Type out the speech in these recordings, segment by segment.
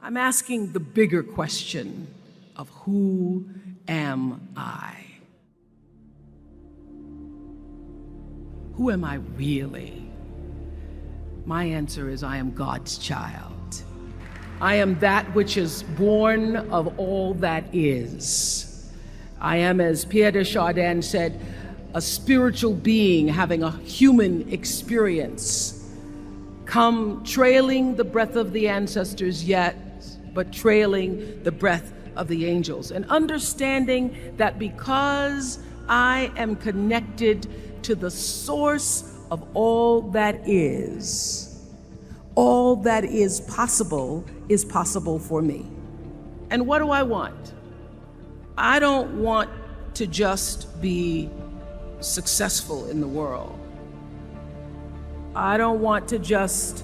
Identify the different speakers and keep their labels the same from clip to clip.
Speaker 1: I'm asking the bigger question of who am I? Who am I really? My answer is I am God's child. I am that which is born of all that is. I am, as Pierre de Chardin said, a spiritual being having a human experience, come trailing the breath of the ancestors yet, but trailing the breath of the angels, and understanding that because I am connected to the source of all that is possible for me. And what do I want? I don't want to just be successful in the world. I don't want to just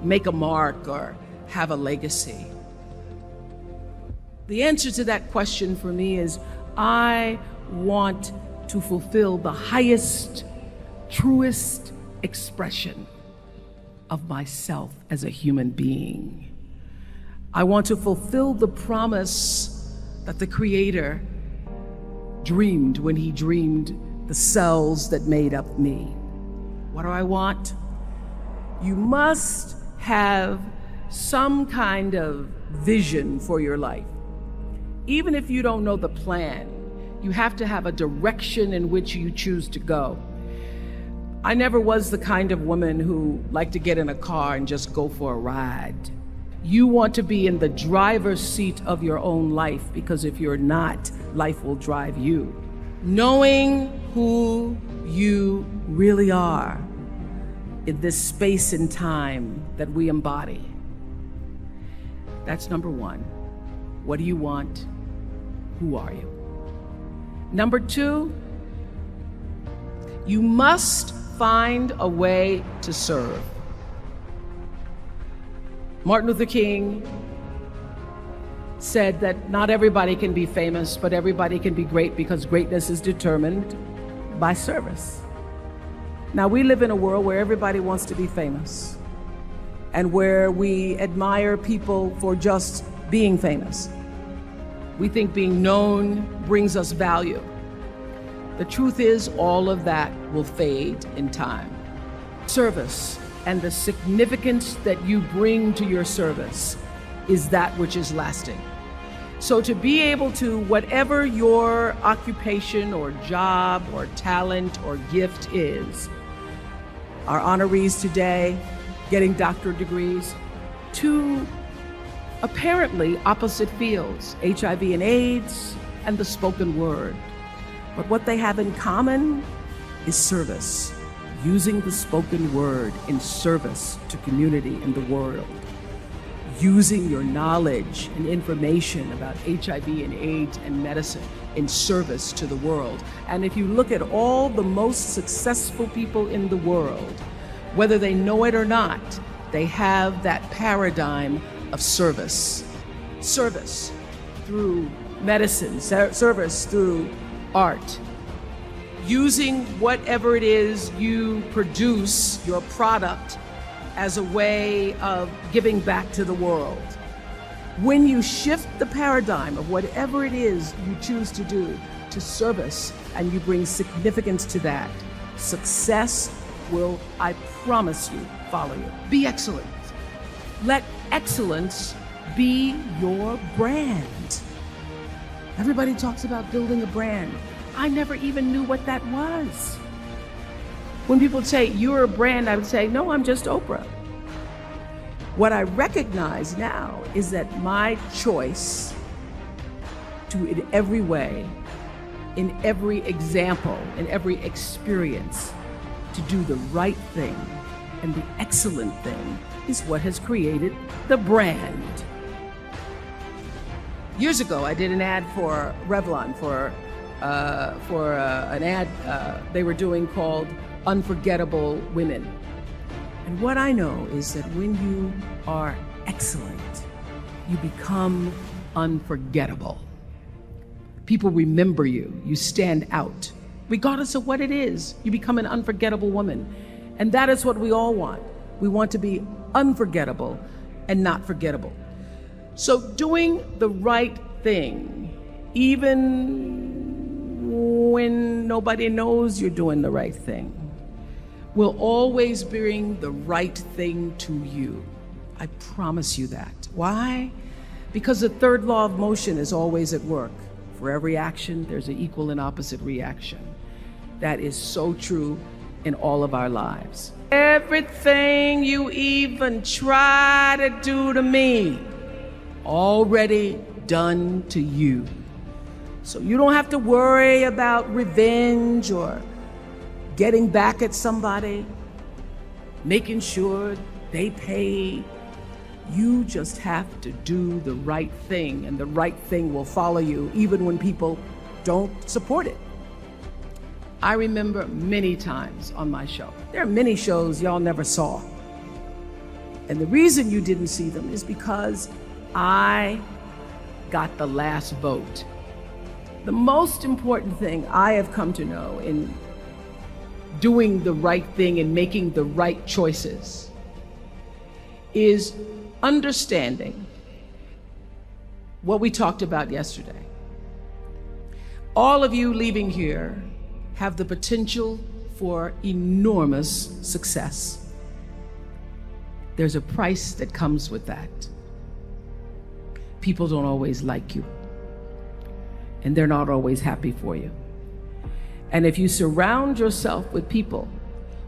Speaker 1: make a mark or have a legacy. The answer to that question for me is I want to fulfill the highest, truest expression of myself as a human being. I want to fulfill the promise that the Creator dreamed when He dreamed the cells that made up me. What do I want? You must have some kind of vision for your life. Even if you don't know the plan, you have to have a direction in which you choose to go. I never was the kind of woman who liked to get in a car and just go for a ride. You want to be in the driver's seat of your own life, because if you're not, life will drive you. Knowing who you really are in this space and time that we embody. That's number one. What do you want? Who are you? Number two, you must find a way to serve. Martin Luther King said that not everybody can be famous, but everybody can be great, because greatness is determined by service. Now, we live in a world where everybody wants to be famous and where we admire people for just being famous. We think being known brings us value. The truth is, all of that will fade in time. Service and the significance that you bring to your service is that which is lasting. So to be able to, whatever your occupation or job or talent or gift is, our honorees today getting doctorate degrees, to apparently opposite fields, HIV and AIDS and the spoken word. But what they have in common is service, using the spoken word in service to community and the world, using your knowledge and information about HIV and AIDS and medicine in service to the world. And if you look at all the most successful people in the world, whether they know it or not, they have that paradigm of service. Service through medicine, service through art. Using whatever it is you produce, your product, as a way of giving back to the world. When you shift the paradigm of whatever it is you choose to do to service, and you bring significance to that, success will, I promise you, follow you. Be excellent. Let excellence be your brand. Everybody talks about building a brand. I never even knew what that was. When people say, you're a brand, I would say, no, I'm just Oprah. What I recognize now is that my choice to, in every way, in every example, in every experience, to do the right thing and the excellent thing is what has created the brand. Years ago, I did an ad for Revlon for an ad they were doing called Unforgettable Women. And what I know is that when you are excellent, you become unforgettable. People remember you. You stand out. Regardless of what it is, you become an unforgettable woman. And that is what we all want. We want to be unforgettable and not forgettable. So doing the right thing, even when nobody knows you're doing the right thing, will always bring the right thing to you. I promise you that. Why? Because the third law of motion is always at work. For every action, there's an equal and opposite reaction. That is so true in all of our lives. Everything you even try to do to me, already done to you. So you don't have to worry about revenge or getting back at somebody, making sure they pay. You just have to do the right thing, and the right thing will follow you even when people don't support it. I remember many times on my show. There are many shows y'all never saw. And the reason you didn't see them is because I got the last vote. The most important thing I have come to know in doing the right thing and making the right choices is understanding what we talked about yesterday. All of you leaving here have the potential for enormous success. There's a price that comes with that. People don't always like you, and they're not always happy for you. And if you surround yourself with people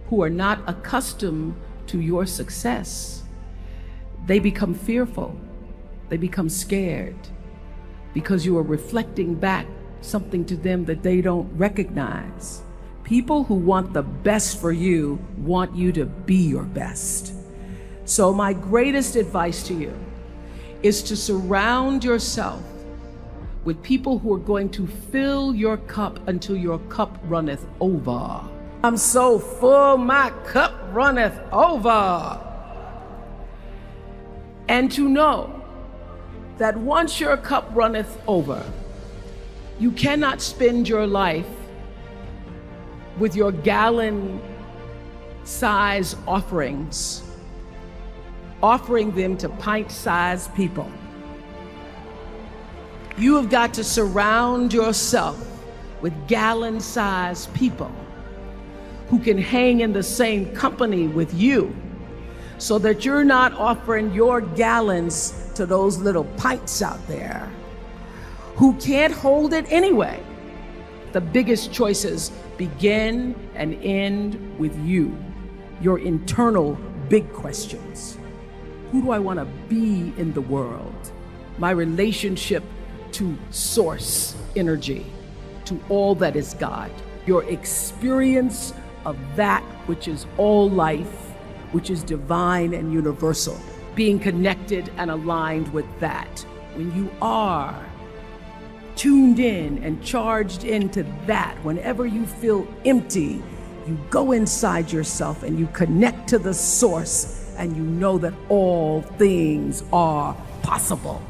Speaker 1: who are not accustomed to your success, they become fearful, they become scared, because you are reflecting back something to them that they don't recognize. People who want the best for you want you to be your best. So my greatest advice to you is to surround yourself with people who are going to fill your cup until your cup runneth over. I'm so full, my cup runneth over. And to know that once your cup runneth over, you cannot spend your life with your gallon-size offerings, offering them to pint-sized people. You have got to surround yourself with gallon-sized people who can hang in the same company with you, so that you're not offering your gallons to those little pints out there who can't hold it anyway. The biggest choices begin and end with you, your internal big questions. Who do I want to be in the world? My relationship to source energy, to all that is God, your experience of that which is all life, which is divine and universal, being connected and aligned with that. When you are tuned in and charged into that, whenever you feel empty, you go inside yourself and you connect to the source, and you know that all things are possible.